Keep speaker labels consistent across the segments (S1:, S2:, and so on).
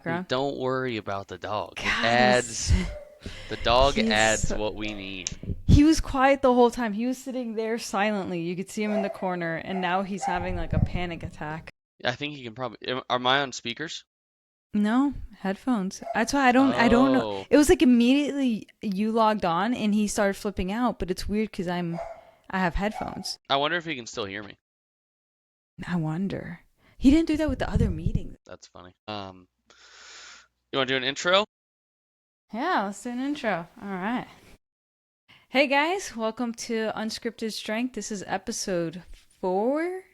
S1: Background.
S2: Don't worry about the dog. It
S1: God,
S2: adds, the dog adds
S1: he's
S2: what we need.
S1: he was quiet the whole time. He was sitting there silently. You could see him in the corner, and now he's having like a panic attack.
S2: I think he can probably. Are my on speakers?
S1: No, headphones. That's why I don't know.
S2: Oh,
S1: It was like immediately you logged on and he started flipping out, but it's weird cuz I have headphones.
S2: I wonder if he can still hear me.
S1: I wonder. He didn't do that with the other meeting.
S2: That's funny. You want to do an intro?
S1: Yeah, let's do an intro. All right. Hey guys, welcome to Unscripted Strength. This is episode 4.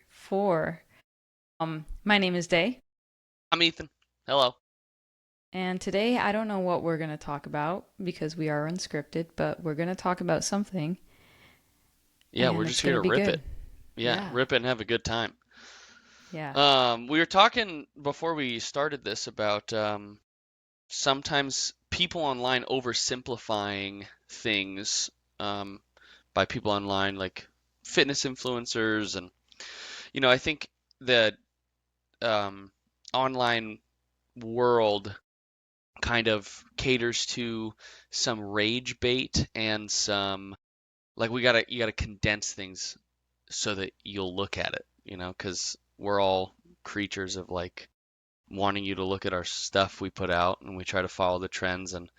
S1: My name is Day,
S2: I'm Ethan. Hello.
S1: and today I don't know what we're going to talk about because we are unscripted, but we're going to talk about something
S2: Yeah, we're
S1: and
S2: just
S1: it's
S2: here
S1: going to
S2: to
S1: be
S2: rip
S1: good.
S2: it. Yeah,
S1: Yeah.
S2: rip it and have a good time.
S1: Yeah.
S2: We were talking before we started this about sometimes people online oversimplifying things by people online like fitness influencers and I think the um, online world kind of caters to some rage bait and some like you gotta condense things so that you'll look at it, because we're all creatures of like wanting you to look at our stuff we put out and we try to follow the trends. And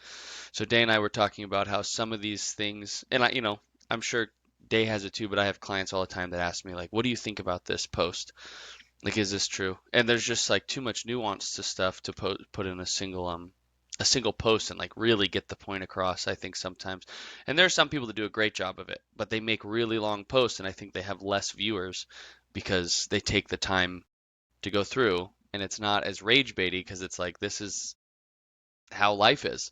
S2: so Day and I were talking about how some of these things, and I'm sure Day has it too, but I have clients all the time that ask me like, what do you think about this post? Like, is this true? And there's just like too much nuance to stuff to put in a single post and like really get the point across, I think sometimes. And there are some people that do a great job of it, but they make really long posts and I think they have less viewers because they take the time to go through and it's not as rage baity because it's like this is how life is.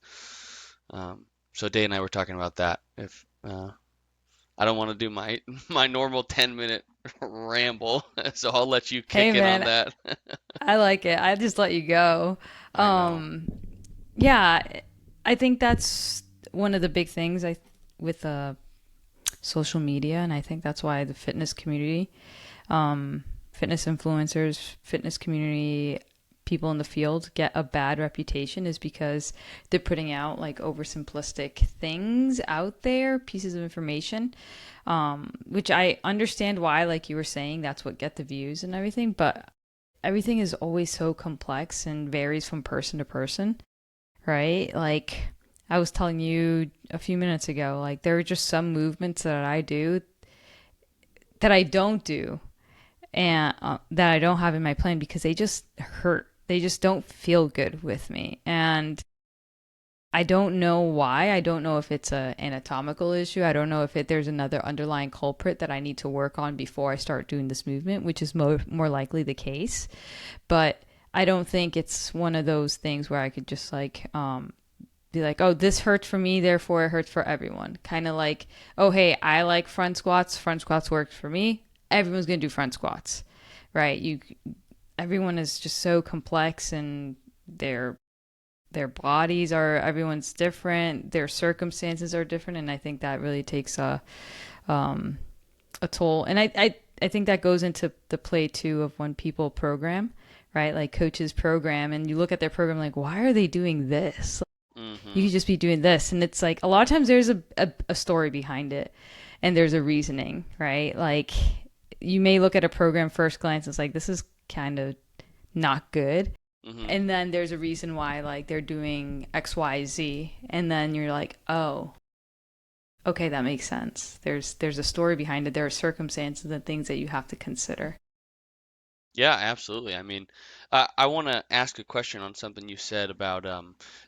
S2: So Day and I were talking about that. If I don't want to do my my normal 10-minute ramble, so I'll let you
S1: Hey
S2: kick in on
S1: man,
S2: that.
S1: I like it. I just let you go.
S2: I know.
S1: Um yeah, I think that's one of the big things with social media, and I think that's why the fitness community, fitness influencers, fitness community, people in the field get a bad reputation is because they're putting out like oversimplistic things out there, pieces of information, which I understand why, like you were saying, that's what get the views and everything, but everything is always so complex and varies from person to person, right? Like I was telling you a few minutes ago, like there are just some movements that I do that I don't do and that I don't have in my plan because they just hurt. They just don't feel good with me. And I don't know why. I don't know if it's a anatomical issue. I don't know if there's another underlying culprit that I need to work on before I start doing this movement, which is more likely the case. But I don't think it's one of those things where I could just like be like, oh, this hurts for me, therefore it hurts for everyone. Kind of like, oh, hey, I like front squats. Front squats works for me. Everyone's gonna do front squats, right? Everyone is just so complex, and their bodies are everyone's different. Their circumstances are different, and I think that really takes um, a toll. And I think that goes into the play too of when people program, right? Like coaches program, and you look at their program like, why are they doing this? You
S2: Hmm.
S1: could just be doing this. And it's like a lot of times there's a story behind it and there's a reasoning, right? Like you may look at a program first glance and it's like, this is kind of not good.
S2: Hmm.
S1: And then there's a reason why like they're doing XYZ. And then you're like, oh, okay, that makes sense. There's a story behind it. There are circumstances and things that you have to consider.
S2: Yeah, absolutely. I mean, I want to ask a question on something you said about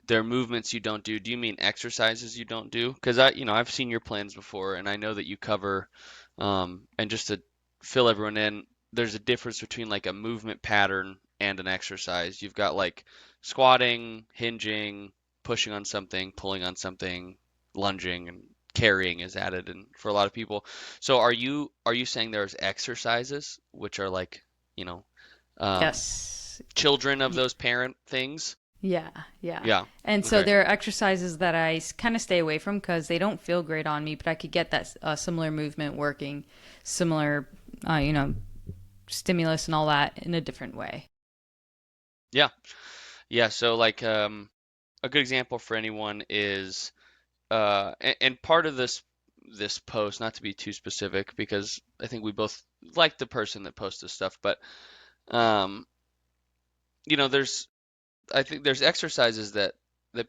S2: there are movements you don't do. Do you mean exercises you don't do? Because I've seen your plans before, and I know that you cover, and just to fill everyone in, there's a difference between like a movement pattern and an exercise. You've got like squatting, hinging, pushing on something, pulling on something, lunging, and carrying is added, and for a lot of people. So are you saying there's exercises which are like you know, um,
S1: Yes.
S2: children of
S1: Y-
S2: those parent things.
S1: Yeah, yeah.
S2: Yeah.
S1: And so
S2: Okay.
S1: there are exercises that I kind of stay away from because they don't feel great on me, but I could get that similar movement working, similar, stimulus and all that in a different way.
S2: Yeah. Yeah, so like a good example for anyone is and part of this post, not to be too specific because I think we both like the person that posts this stuff, but um there's I think there's exercises that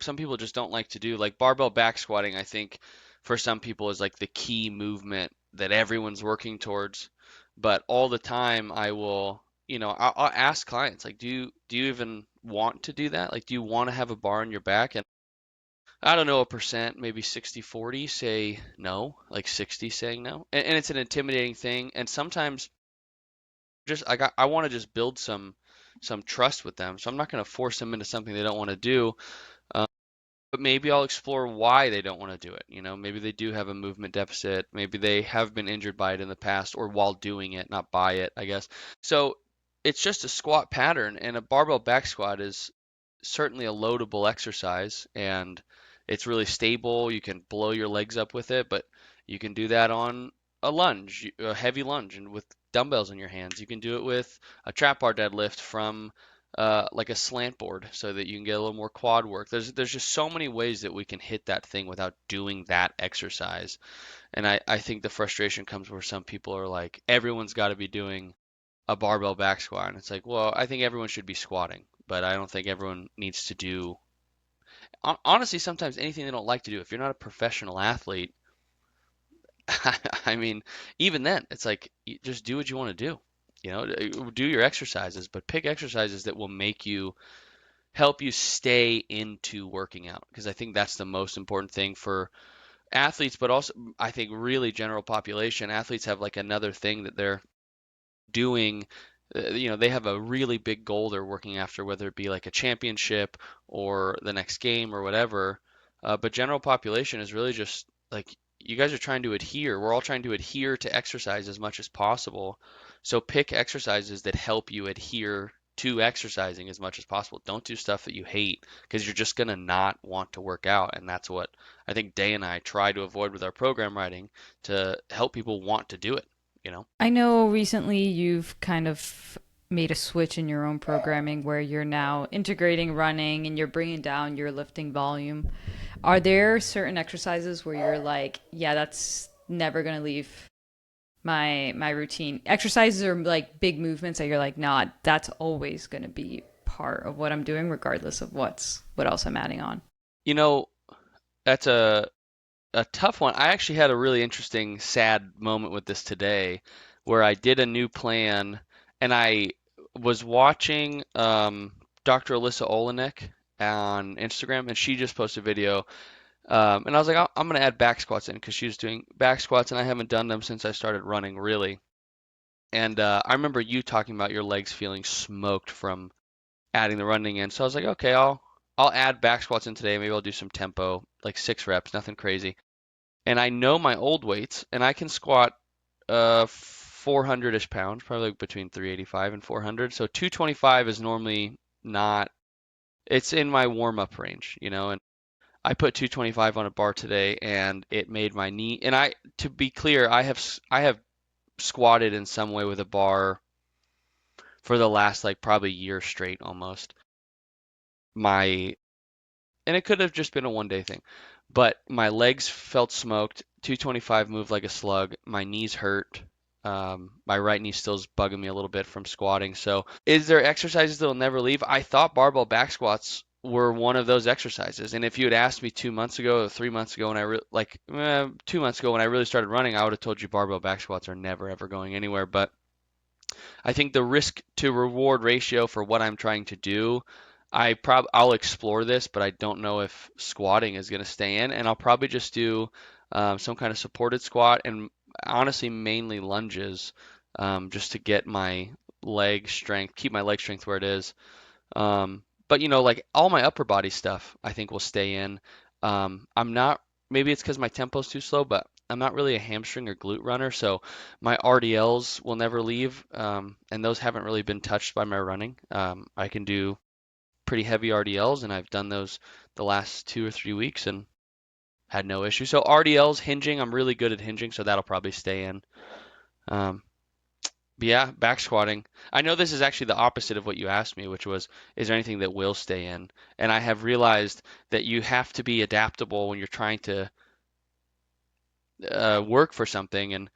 S2: some people just don't like to do. Like barbell back squatting, I think for some people is like the key movement that everyone's working towards. But all the time I will, I'll ask clients like, do you even want to do that? Like, do you want to have a bar on your back? And I don't know, a percent, maybe 60-40 say no, like 60 saying no. And it's an intimidating thing. And sometimes just I want to just build some trust with them. So I'm not going to force them into something they don't want to do. Um, but maybe I'll explore why they don't want to do it. Maybe they do have a movement deficit. Maybe they have been injured by it in the past or while doing it, not by it, I guess. So it's just a squat pattern, and a barbell back squat is certainly a loadable exercise, and it's really stable. You can blow your legs up with it, but you can do that on a lunge, a heavy lunge, and with dumbbells in your hands. You can do it with a trap bar deadlift from like a slant board so that you can get a little more quad work. There's just so many ways that we can hit that thing without doing that exercise. And I think the frustration comes where some people are like, everyone's got to be doing a barbell back squat. And it's like, well, I think everyone should be squatting, but I don't think everyone needs to do, honestly, sometimes anything they don't like to do. If you're not a professional athlete, I mean, even then, it's like, just do what you want to do. Do your exercises, but pick exercises that will help you stay into working out. Because I think that's the most important thing for athletes, but also I think really general population. Athletes have like another thing that they're doing. They have a really big goal they're working after, whether it be like a championship or the next game or whatever. But general population is really just like, you guys are trying to adhere. We're all trying to adhere to exercise as much as possible. So pick exercises that help you adhere to exercising as much as possible. Don't do stuff that you hate because you're just going to not want to work out. And that's what I think Day and I try to avoid with our program writing, to help people want to do it, you know?
S1: I know recently you've kind of made a switch in your own programming where you're now integrating running and you're bringing down your lifting volume. Are there certain exercises where you're like, yeah, that's never going to leave my routine? Exercises are like big movements that you're like, nah, that's always going to be part of what I'm doing regardless of what else I'm adding on.
S2: You know, that's a tough one. I actually had a really interesting, sad moment with this today, where I did a new plan, and I was watching Dr. Alyssa Olenek on Instagram, and she just posted a video, and I was like, I'm gonna add back squats in because she was doing back squats, and I haven't done them since I started running, really. And I remember you talking about your legs feeling smoked from adding the running in, so I was like, okay, I'll add back squats in today. Maybe I'll do some tempo, like 6 reps, nothing crazy. And I know my old weights, and I can squat 400-ish pounds, probably between 385 and 400. So 225 is normally not, it's in my warm-up range. And I put 225 on a bar today, and it made my knee. And to be clear, I have squatted in some way with a bar for the last like probably year straight almost. My and it could have just been a 1 day thing. But my legs felt smoked. 225 moved like a slug. My knees hurt. My right knee still is bugging me a little bit from squatting. So, is there exercises that will never leave? I thought barbell back squats were one of those exercises. And if you had asked me 2 months ago or 3 months ago, when 2 months ago when I really started running, I would have told you barbell back squats are never ever going anywhere. But I think the risk to reward ratio for what I'm trying to do, I'll explore this, but I don't know if squatting is going to stay in, and I'll probably just do some kind of supported squat, and honestly mainly lunges, just to get my leg strength, keep my leg strength where it is. But like all my upper body stuff, I think will stay in. I'm not. Maybe it's because my tempo's too slow, but I'm not really a hamstring or glute runner, so my RDLs will never leave, and those haven't really been touched by my running. I can do pretty heavy RDLs, and I've done those the last 2 or 3 weeks and had no issue. So RDLs, hinging, I'm really good at hinging, so that'll probably stay in. Um, Yeah, back squatting. I know this is actually the opposite of what you asked me, which was, is there anything that will stay in? And I have realized that you have to be adaptable when you're trying to work for something and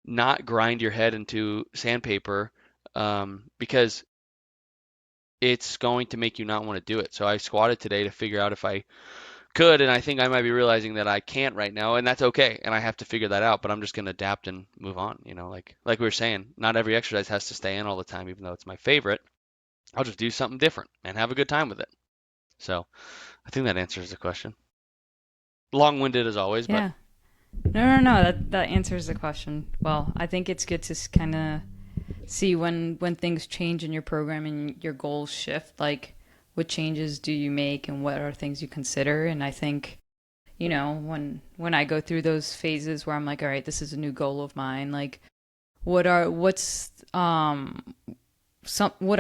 S2: not grind your head into sandpaper, because it's going to make you not want to do it. So I squatted today to figure out if I could, and I think I might be realizing that I can't right now, and that's okay. And I have to figure that out, but I'm just going to adapt and move on. Like we were saying, not every exercise has to stay in all the time, even though it's my favorite. I'll just do something different and have a good time with it. So I think that answers the question. Long-winded as always, but
S1: Yeah. No. That answers the question. Well, I think it's good to kind of see when things change in your program and your goals shift. Like, what changes do you make, and what are things you consider? And I think when I go through those phases where I'm like, all right, this is a new goal of mine. Like, what are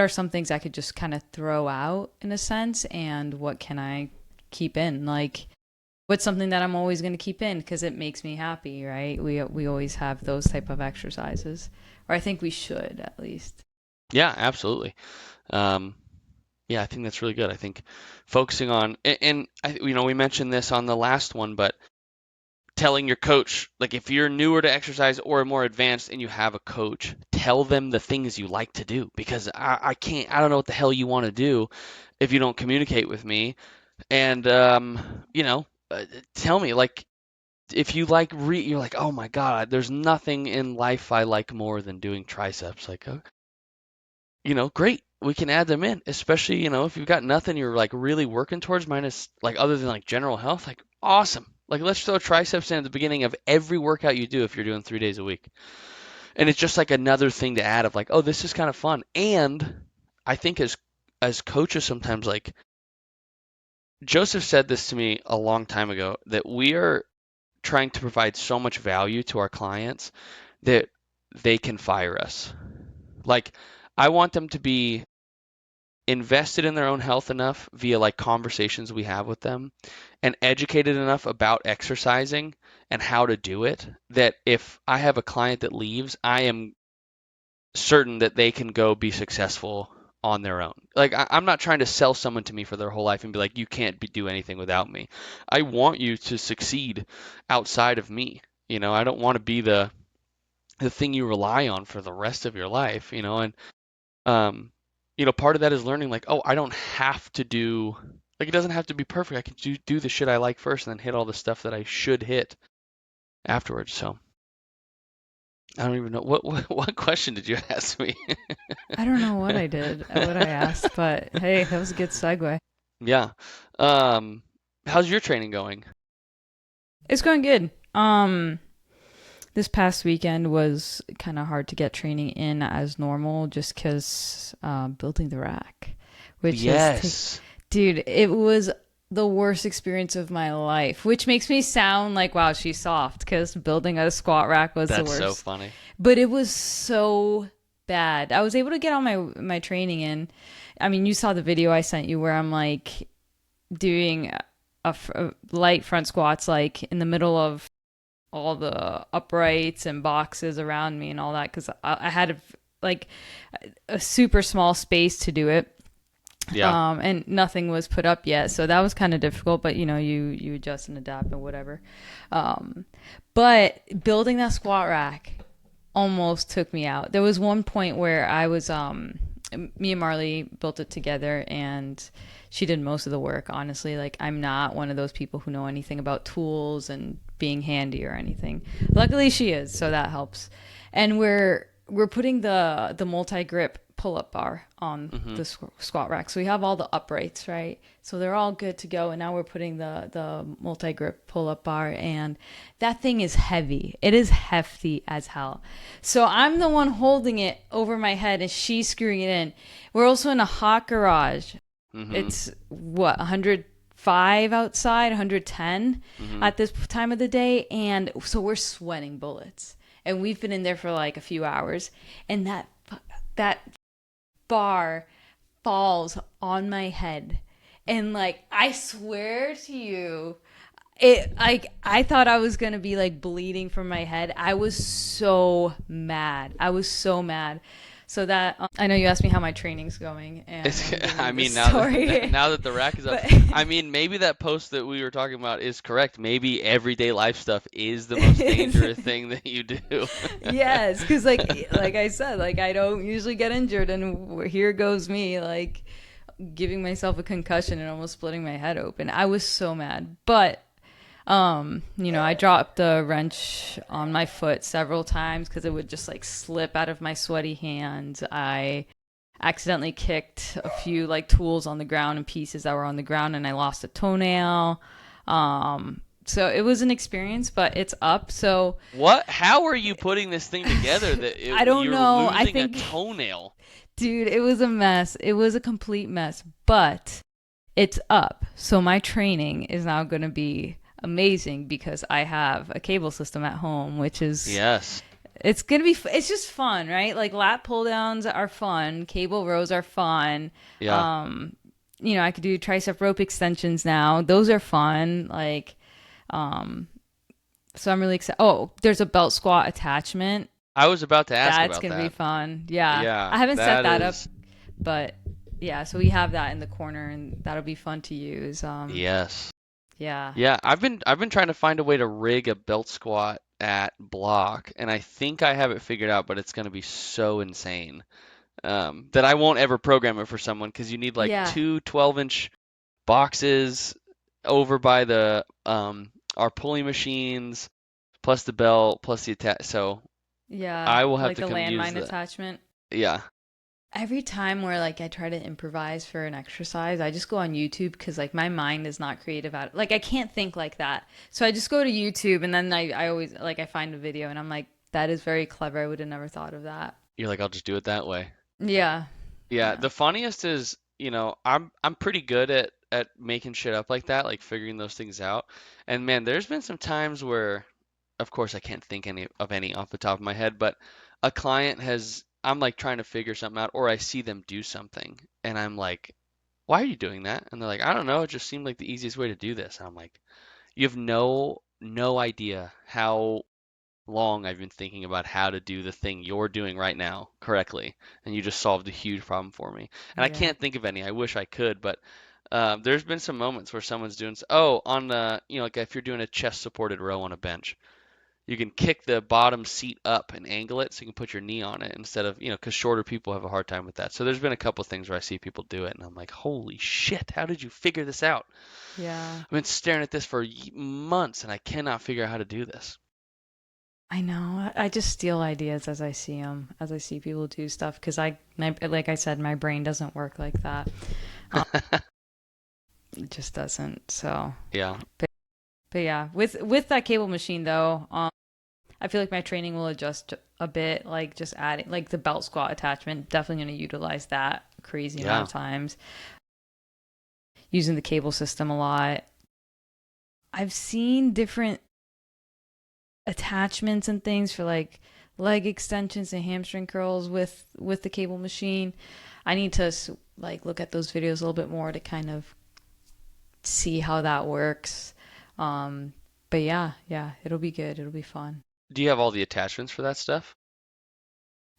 S1: some things I could just kind of throw out in a sense, and what can I keep in? Like, what's something that I'm always going to keep in because it makes me happy, right? We always have those type of exercises, or I think we should at least.
S2: yeah, absolutely. Um, yeah, I think that's really good. I think focusing on, and we mentioned this on the last one, but telling your coach, like if you're newer to exercise or more advanced and you have a coach, tell them the things you like to do because I don't know what the hell you want to do if you don't communicate with me. And, you know, tell me, like, if you like, you're like, oh my God, there's nothing in life I like more than doing triceps. Like, great. We can add them in, especially, if you've got nothing you're like really working towards minus like other than like general health, like awesome. Like let's throw triceps in at the beginning of every workout you do if you're doing 3 days a week. And it's just like another thing to add of like, oh, this is kind of fun. And I think as coaches sometimes like Joseph said this to me a long time ago that we are trying to provide so much value to our clients that they can fire us. Like I want them to be invested in their own health enough via like conversations we have with them and educated enough about exercising and how to do it that if I have a client that leaves, I am certain that they can go be successful on their own. Like I'm not trying to sell someone to me for their whole life and be like, you can't do anything without me. I want you to succeed outside of me. I don't want to be the thing you rely on for the rest of your life. And um, part of that is learning like, oh, I don't have to do like it doesn't have to be perfect. I can do the shit I like first and then hit all the stuff that I should hit afterwards. So I don't even know what question did you ask me?
S1: I don't know what I did, what I asked, but hey, that was a good segue.
S2: Yeah. Um, how's your training going?
S1: It's going good. This past weekend was kind of hard to get training in as normal just because building the rack, which is,
S2: Yes.
S1: dude, it was the worst experience of my life, which makes me sound like, wow, she's soft because building a squat rack was the
S2: That's so
S1: worst.
S2: funny.
S1: But it was so bad. I was able to get all my training in. I mean, you saw the video I sent you where I'm like doing a light front squats like in the middle of all the uprights and boxes around me and all that because I had like a super small space to do it.
S2: Yeah.
S1: And nothing was put up yet, so that was kind of difficult. But you adjust and adapt and whatever. But building that squat rack almost took me out. There was one point where I was me and Marley built it together and she did most of the work, honestly. Like I'm not one of those people who know anything about tools and being handy or anything. Luckily she is, so that helps. And we're putting the multi-grip pull-up bar on
S2: Hmm.
S1: the squat rack. So we have all the uprights, right? So they're all good to go. And now we're putting the multi-grip pull-up bar, and that thing is heavy. It is hefty as hell. So I'm the one holding it over my head, and she's screwing it in. We're also in a hot garage.
S2: Hmm.
S1: It's what, 105 outside, 110
S2: Hmm.
S1: at this time of the day, and so we're sweating bullets. And we've been in there for like a few hours, and that bar falls on my head. And like I swear to you, I thought I was gonna be like bleeding from my head. I was so mad. I was so mad. So that I know you asked me how my training's going, and
S2: It's,
S1: I'm giving
S2: I
S1: you this
S2: mean, now that
S1: story.
S2: now that the rack is up,
S1: But
S2: I mean, maybe that post that we were talking about is correct. Maybe everyday life stuff is the most dangerous thing that you do.
S1: yes, because like I said, like I don't usually get injured, and here goes me like giving myself a concussion and almost splitting my head open. I was so mad, but I dropped the wrench on my foot several times because it would just like slip out of my sweaty hands. I accidentally kicked a few like tools on the ground and pieces that were on the ground, and I lost a toenail. So it was an experience, but it's up. So
S2: What? How are you putting this thing together that
S1: I don't
S2: you're
S1: know. I
S2: losing a
S1: think,
S2: toenail?
S1: dude, it was a mess. It was a complete mess, but it's up. So my training is now going to be amazing because I have a cable system at home, which is
S2: Yes.
S1: it's going to be it's just fun, right? Like lat pull downs are fun, cable rows are fun.
S2: Yeah.
S1: Um I could do tricep rope extensions now. Those are fun. Like so I'm really excited. Oh, there's a belt squat attachment.
S2: I was about to ask
S1: That's
S2: about
S1: going to be
S2: that.
S1: fun. Yeah.
S2: Yeah,
S1: I haven't set
S2: that
S1: that up,
S2: is.
S1: but yeah, so we have that in the corner and that'll be fun to use.
S2: Yes.
S1: Yeah.
S2: Yeah, I've been trying to find a way to rig a belt squat at block, and I think I have it figured out, but it's going to be so insane that I won't ever program it for someone because you need like
S1: Yeah.
S2: two 12-inch boxes over by the our pulley machines, plus the belt, plus the attach. So
S1: Yeah,
S2: I will have
S1: like
S2: to
S1: the
S2: come use
S1: landmine
S2: the.
S1: attachment.
S2: Yeah.
S1: Every time where like I try to improvise for an exercise, I just go on YouTube because like my mind is not creative at it. Like I can't think like that. So I just go to YouTube and then I always like I find a video and I'm like, that is very clever. I would have never thought of that.
S2: You're like, I'll just do it that way.
S1: Yeah.
S2: Yeah,
S1: Yeah.
S2: the funniest is, I'm pretty good at making shit up like that, like figuring those things out. And man, there's been some times where, of course, I can't think any off the top of my head, but a client has, I'm like trying to figure something out, or I see them do something, and I'm like, why are you doing that? And they're like, I don't know, it just seemed like the easiest way to do this. And I'm like, you have no idea how long I've been thinking about how to do the thing you're doing right now correctly, and you just solved a huge problem for me. And I
S1: Yeah.
S2: can't think of any. I wish I could, but there's been some moments where someone's doing, oh, on the, like if you're doing a chest supported row on a bench, you can kick the bottom seat up and angle it so you can put your knee on it instead of, because shorter people have a hard time with that. So there's been a couple things where I see people do it, and I'm like, holy shit, how did you figure this out?
S1: Yeah.
S2: I've been staring at this for months, and I cannot figure out how to do this.
S1: I know. I just steal ideas as I see them, as I see people do stuff because like I said, my brain doesn't work like that. Um, it just doesn't. So,
S2: Yeah.
S1: but yeah, with that cable machine though, I feel like my training will adjust a bit, like just adding like the belt squat attachment. Definitely going to utilize that a crazy amount
S2: Yeah.
S1: of times. Using the cable system a lot. I've seen different attachments and things for like leg extensions and hamstring curls with the cable machine. I need to like look at those videos a little bit more to kind of see how that works. But yeah, it'll be good. It'll be fun.
S2: Do you have all the attachments for that stuff?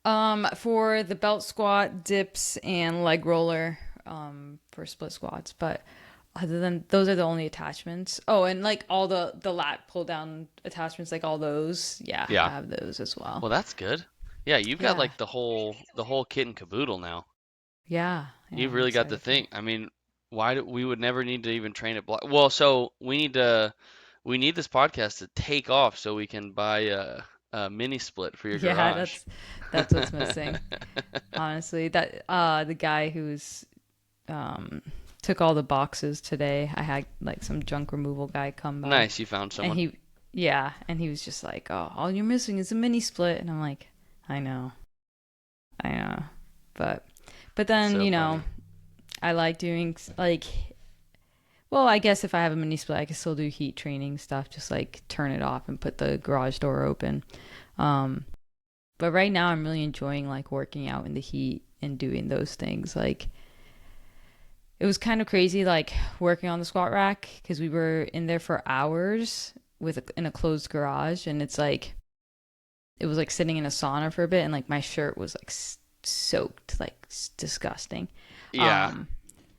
S1: For the belt squat, dips, and leg roller, for split squats. But other than those are the only attachments. Oh, and like all the lat pull down attachments, like all those. Yeah, I
S2: Yeah.
S1: have those as well.
S2: Well, that's good. Yeah, you've got
S1: Yeah,
S2: like the whole kit and caboodle now.
S1: yeah,
S2: You've
S1: I'm
S2: really got the
S1: excited for
S2: thing.
S1: it.
S2: I mean, why do we would never need to even train at block? Well, so we need this podcast to take off so we can buy a mini split for your
S1: Yeah,
S2: garage.
S1: that's what's missing. Honestly, that the guy who's um took all the boxes today. I had like some junk removal guy come by,
S2: Nice, you found
S1: and
S2: someone.
S1: and he was just like, "Oh, all you're missing is a mini split," and I'm like, "I know, I know," but then
S2: So funny.
S1: I like doing like, well, I guess if I have a mini split, I can still do heat training stuff, just like turn it off and put the garage door open. Um, but right now, I'm really enjoying like working out in the heat and doing those things. Like it was kind of crazy, like working on the squat rack because we were in there for hours in a closed garage, and it's like it was like sitting in a sauna for a bit, and like my shirt was like soaked, like disgusting.
S2: Yeah.
S1: Um,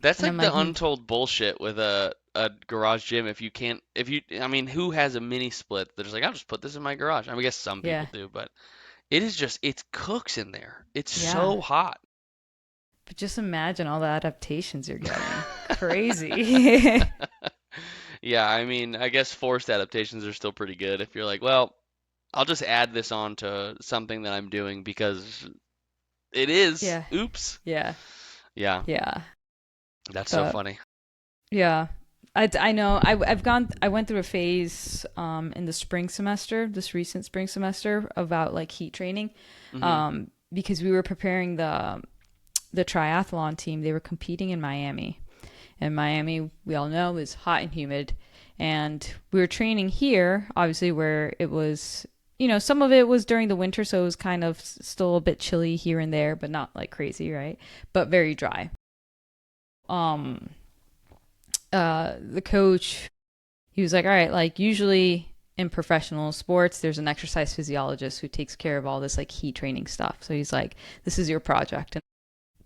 S2: That's
S1: and
S2: like
S1: I'm
S2: the
S1: like,
S2: untold bullshit with a garage gym. If you can't, if you, I mean, who has a mini split? They're just like, I'll just put this in my garage. I mean, I guess some people
S1: yeah,
S2: do, but it is just, it cooks in there. It's
S1: yeah.
S2: so hot.
S1: But just imagine all the adaptations you're getting. Crazy.
S2: Yeah, I mean, I guess forced adaptations are still pretty good if you're like, well, I'll just add this on to something that I'm doing because it is.
S1: Yeah,
S2: Oops.
S1: yeah,
S2: Yeah,
S1: yeah.
S2: that's so
S1: But
S2: funny.
S1: yeah, I know. I went through a phase in the spring semester, this recent spring semester, about like heat training,
S2: Hmm.
S1: because we were preparing the triathlon team. They were competing in Miami, and Miami, we all know, is hot and humid, and we were training here, obviously, where it was. Some of it was during the winter, so it was kind of still a bit chilly here and there, but not like crazy, right? But very dry. Um, the coach, he was like, all right, like usually in professional sports there's an exercise physiologist who takes care of all this like heat training stuff, so he's like, this is your project. And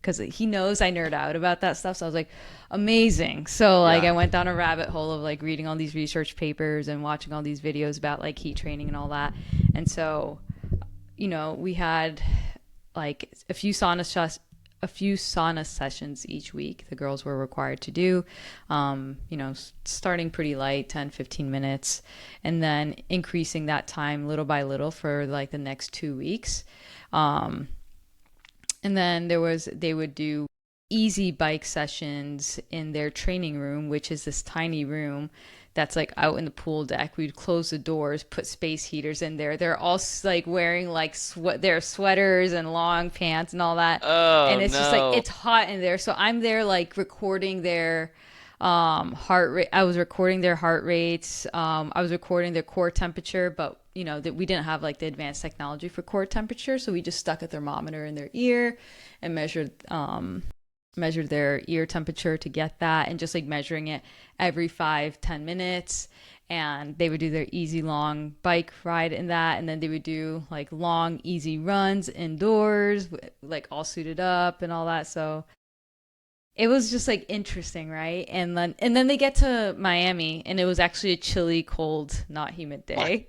S1: because he knows I nerd out about that stuff, so I was like, amazing. So like
S2: Yeah.
S1: I went down a rabbit hole of like reading all these research papers and watching all these videos about like heat training and all that. And so we had like a few sauna sessions each week the girls were required to do, starting pretty light, 10, 15 minutes, and then increasing that time little by little for like the next 2 weeks. And then they would do easy bike sessions in their training room, which is this tiny room that's like out in the pool deck. We'd close the doors, put space heaters in there. They're all like wearing like their sweaters and long pants and all that.
S2: Oh
S1: And it's just like
S2: no.
S1: it's hot in there. So I'm there like recording their heart rate. I was recording their heart rates. I was recording their core temperature, but that we didn't have like the advanced technology for core temperature, so we just stuck a thermometer in their ear and measured their ear temperature to get that, and just like measuring it every 5-10 minutes. And they would do their easy long bike ride in that, and then they would do like long easy runs indoors, like all suited up and all that. So it was just like interesting, right? And then they get to Miami, and it was actually a chilly, cold, not humid day.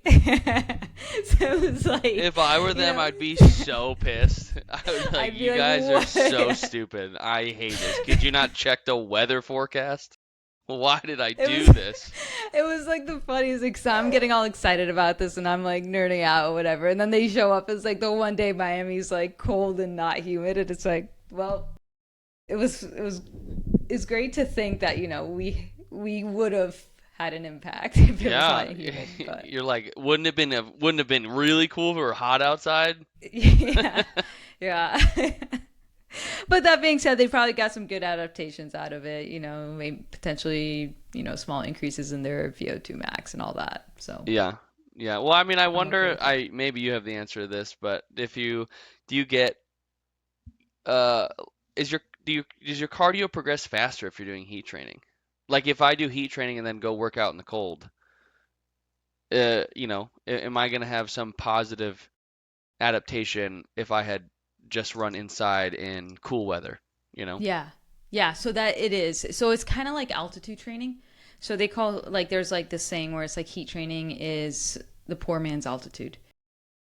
S1: So it was like,
S2: If I were
S1: you
S2: them,
S1: know,
S2: I'd be so pissed. I would be like,
S1: I'd be
S2: you
S1: like,
S2: guys are so
S1: what?
S2: stupid. I hate this. Could you not check the weather forecast? Why did I
S1: It
S2: do
S1: was
S2: this?
S1: it was like the funniest thing. So I'm getting all excited about this, and I'm like nerding out or whatever. And then they show up. It's like the one day Miami's like cold and not humid, and it's like, well, it's great to think that we would have had an impact if it was hot
S2: Yeah,
S1: and humid. But
S2: you're like, wouldn't have been really cool if it were hot outside?
S1: yeah, yeah. But that being said, they probably got some good adaptations out of it. Maybe potentially small increases in their VO2 max and all that. So
S2: Yeah. Yeah. Well, I mean, I
S1: I'm okay
S2: wonder,
S1: with it.
S2: maybe you have the answer to this, but if you do you get uh is your do you does your cardio progress faster if you're doing heat training? Like if I do heat training and then go work out in the cold, am I gonna have some positive adaptation if I had just run inside in cool weather, you know?
S1: Yeah. Yeah, so that it is. So it's kind of like altitude training. So they call like there's like this saying where it's like heat training is the poor man's altitude.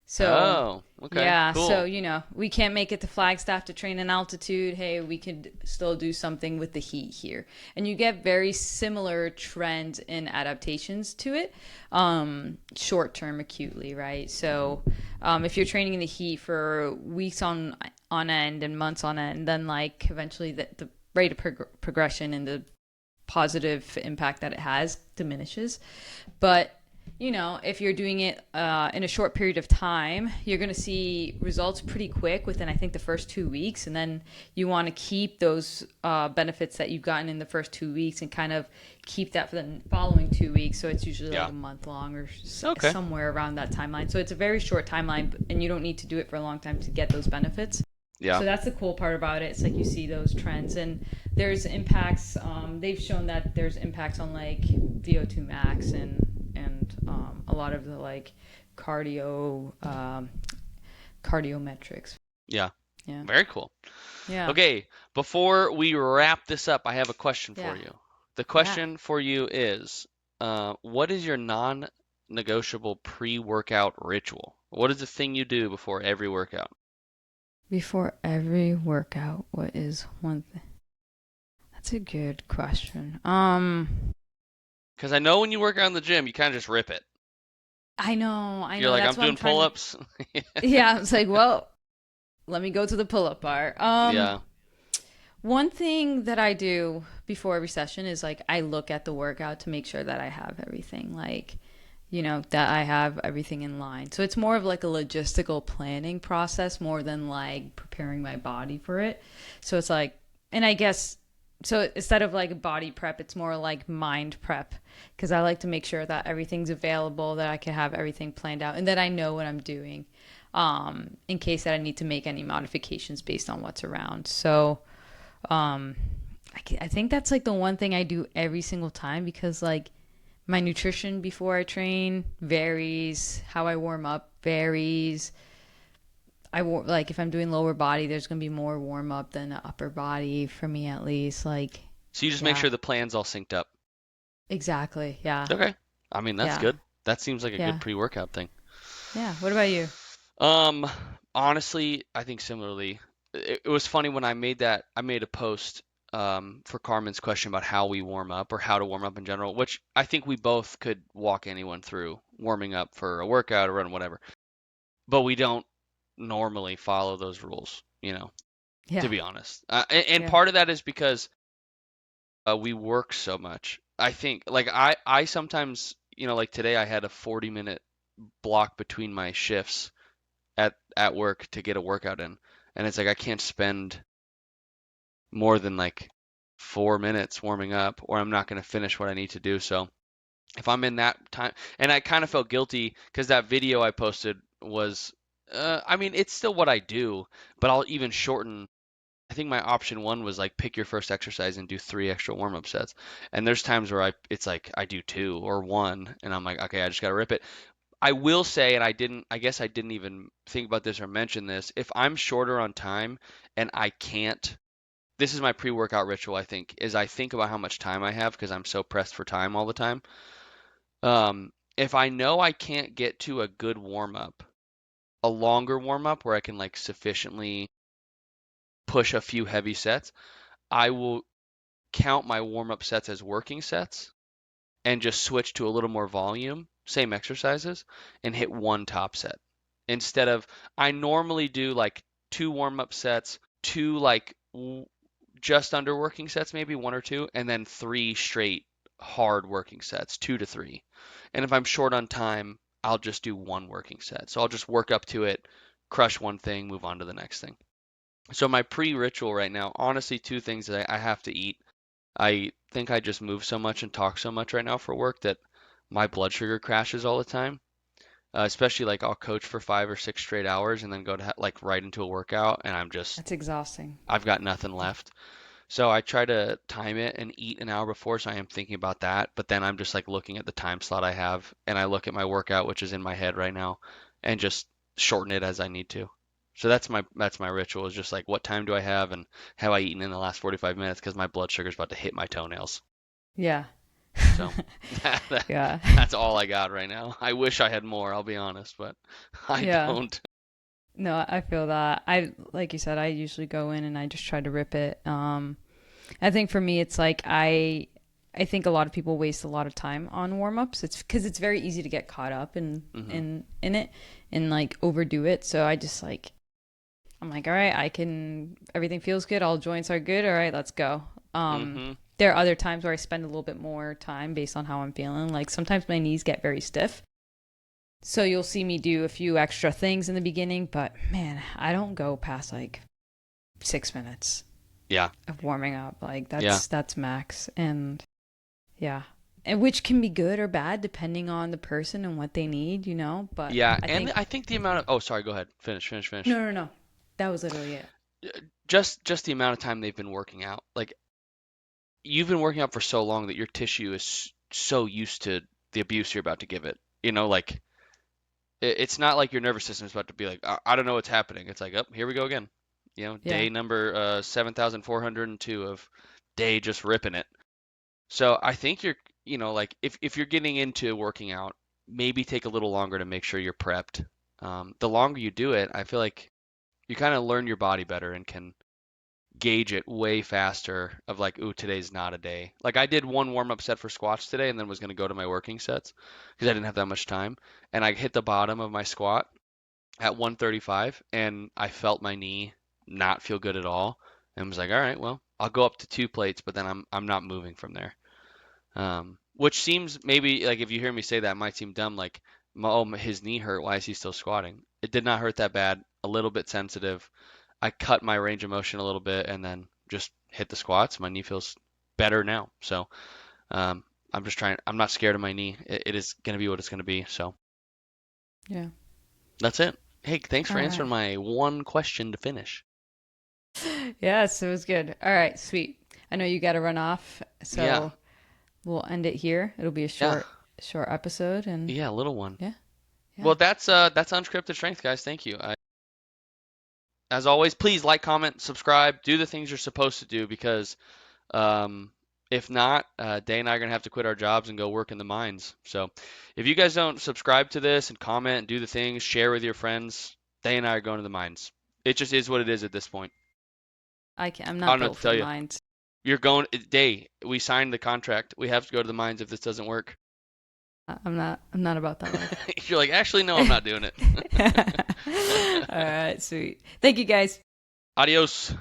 S1: So
S2: Oh, okay,
S1: yeah, so
S2: cool.
S1: we can't make it to Flagstaff to train in altitude. Hey, we could still do something with the heat here. And you get very similar trends in adaptations to it, short term acutely, right? So if you're training in the heat for weeks on end and months on end, then like eventually the rate of progression and the positive impact that it has diminishes. But if you're doing it in a short period of time, you're going to see results pretty quick within, I think, the first 2 weeks. And then you want to keep those benefits that you've gotten in the first 2 weeks and kind of keep that for the following 2 weeks. So it's usually like
S2: Yeah.
S1: a month long or
S2: Okay.
S1: somewhere around that timeline. So it's a very short timeline, and you don't need to do it for a long time to get those benefits.
S2: Yeah.
S1: So that's the cool part about it. It's like you see those trends, and there's impacts. They've shown that there's impacts on like VO2 max and a lot of the like cardio cardio metrics.
S2: Yeah.
S1: Yeah.
S2: Very cool.
S1: Yeah.
S2: Okay, before we wrap this up, I have a question for
S1: Yeah.
S2: you. The
S1: Yeah.
S2: question for you is, what is your non-negotiable pre-workout ritual? What is the thing you do before every workout?
S1: Before every workout, what is one thing? That's a good question.
S2: Because I know when you work out in the gym, you kind of just rip it.
S1: I
S2: You're
S1: know.
S2: like,
S1: That's
S2: I'm
S1: what I'm
S2: doing
S1: trying to.
S2: pull-ups.
S1: Yeah, it's like, well, let me go to the pull-up bar.
S2: Yeah.
S1: One thing that I do before every session is like I look at the workout to make sure that I have everything, like, that I have everything in line. So it's more of like a logistical planning process more than like preparing my body for it. So it's like, and I guess, so instead of like body prep, it's more like mind prep because I like to make sure that everything's available, that I can have everything planned out, and that I know what I'm doing in case that I need to make any modifications based on what's around. So, um, I think that's like the one thing I do every single time because like my nutrition before I train varies, how I warm up varies. Like if I'm doing lower body, there's gonna be more warm up than the upper body for me at least. Like,
S2: So you just make
S1: yeah,
S2: sure the plan's all synced up.
S1: exactly. Yeah,
S2: Okay. I mean, that's
S1: yeah,
S2: good. That seems like a good
S1: yeah,
S2: pre-workout thing.
S1: yeah. What about you?
S2: Um, Honestly, I think similarly. It was funny when I made a post for Carmen's question about how we warm up or how to warm up in general, which I think we both could walk anyone through warming up for a workout or run, whatever. But we don't normally follow those rules, to
S1: Yeah,
S2: be honest. And
S1: yeah.
S2: part of that is because we work so much. I think, like, I sometimes, like today I had a 40-minute block between my shifts at work to get a workout in. And it's like I can't spend more than like 4 minutes warming up or I'm not going to finish what I need to do. So if I'm in that time, and I kind of felt guilty because that video I posted was, I mean, it's still what I do, but I'll even shorten. I think my option one was like pick your first exercise and do 3 extra warm up sets. And there's times where it's like I do 2 or 1, and I'm like, okay, I just gotta rip it. I will say, and I guess I didn't even think about this or mention this. If I'm shorter on time and I can't, this is my pre-workout ritual, I think, is I think about how much time I have because I'm so pressed for time all the time. If I know I can't get to a good warm up, a longer warm up where I can like sufficiently push a few heavy sets, I will count my warm up sets as working sets and just switch to a little more volume, same exercises, and hit one top set. Instead of, I normally do like 2 warm up sets, two like just under working sets, maybe 1 or 2, and then 3 straight hard working sets, 2 to 3. And if I'm short on time, I'll just do one working set. So I'll just work up to it, crush one thing, move on to the next thing. So my pre-ritual right now, honestly, 2 things that I have to eat. I think I just move so much and talk so much right now for work that my blood sugar crashes all the time. Especially like I'll coach for 5 or 6 straight hours and then go to like right into a workout and
S1: That's exhausting.
S2: I've got nothing left. So I try to time it and eat an hour before, so I am thinking about that. But then I'm just like looking at the time slot I have and I look at my workout, which is in my head right now, and just shorten it as I need to. So that's my ritual is just like what time do I have and have I eaten in the last 45 minutes because my blood sugar's about to hit my toenails.
S1: Yeah.
S2: So that,
S1: Yeah.
S2: that's all I got right now. I wish I had more, I'll be honest, but I
S1: Yeah.
S2: don't.
S1: No, I feel that. Like you said, I usually go in and I just try to rip it. I think for me, it's like I think a lot of people waste a lot of time on warm ups. It's because it's very easy to get caught up
S2: Hmm.
S1: in it and like overdo it. So I just like I'm like, all right, everything feels good. All joints are good. All right, let's go.
S2: Hmm.
S1: There are other times where I spend a little bit more time based on how I'm feeling. Like sometimes my knees get very stiff. So you'll see me do a few extra things in the beginning, but man, I don't go past like 6 minutes
S2: Yeah.
S1: of warming up. Like
S2: Yeah.
S1: that's max. And yeah. And which can be good or bad depending on the person and what they need. But
S2: Yeah,
S1: I
S2: and
S1: think
S2: I think the amount of, oh, sorry, go ahead. Finish, finish, finish.
S1: no. That was literally it.
S2: Just the amount of time they've been working out. Like you've been working out for so long that your tissue is so used to the abuse you're about to give it. Like it's not like your nervous system is about to be like, I don't know what's happening. It's like, oh, here we go again.
S1: Yeah.
S2: Day number 7,402 of day just ripping it. So I think like if you're getting into working out, maybe take a little longer to make sure you're prepped. The longer you do it, I feel like you kind of learn your body better and can gauge it way faster of like, ooh, today's not a day. Like I did one warm up set for squats today and then was going to go to my working sets because I didn't have that much time. And I hit the bottom of my squat at 135 and I felt my knee not feel good at all and was like, all right, well, I'll go up to 2 plates, but then I'm not moving from there. Which seems maybe like if you hear me say that, it might seem dumb. Like, oh, his knee hurt. Why is he still squatting? It did not hurt that bad. A little bit sensitive. I cut my range of motion a little bit and then just hit the squats. My knee feels better now. So um, I'm just trying. I'm not scared of my knee. It is going to be what it's going to be. So
S1: Yeah.
S2: that's it. Hey, thanks
S1: All
S2: for
S1: right.
S2: answering my one question to finish.
S1: Yes, it was good. All right, sweet. I know you got to run off,
S2: Yeah,
S1: so we'll end it here. It'll be a
S2: yeah,
S1: short episode, and
S2: yeah, little one.
S1: yeah, yeah.
S2: Well, that's unscripted strength, guys. Thank you. As always, please like, comment, subscribe, do the things you're supposed to do because Um, if not, Day and I are gonna have to quit our jobs and go work in the mines. So, if you guys don't subscribe to this and comment and do the things, share with your friends, Day and I are going to the mines. It just is what it is at this point.
S1: I'm
S2: I
S1: not
S2: don't know what
S1: built
S2: to
S1: for
S2: tell
S1: the
S2: you.
S1: mines.
S2: You're going, Day. We signed the contract. We have to go to the mines if this doesn't work.
S1: I'm not about that life.
S2: You're like, actually, no, I'm not doing
S1: All
S2: it.
S1: right, sweet. Thank you guys.
S2: Adios.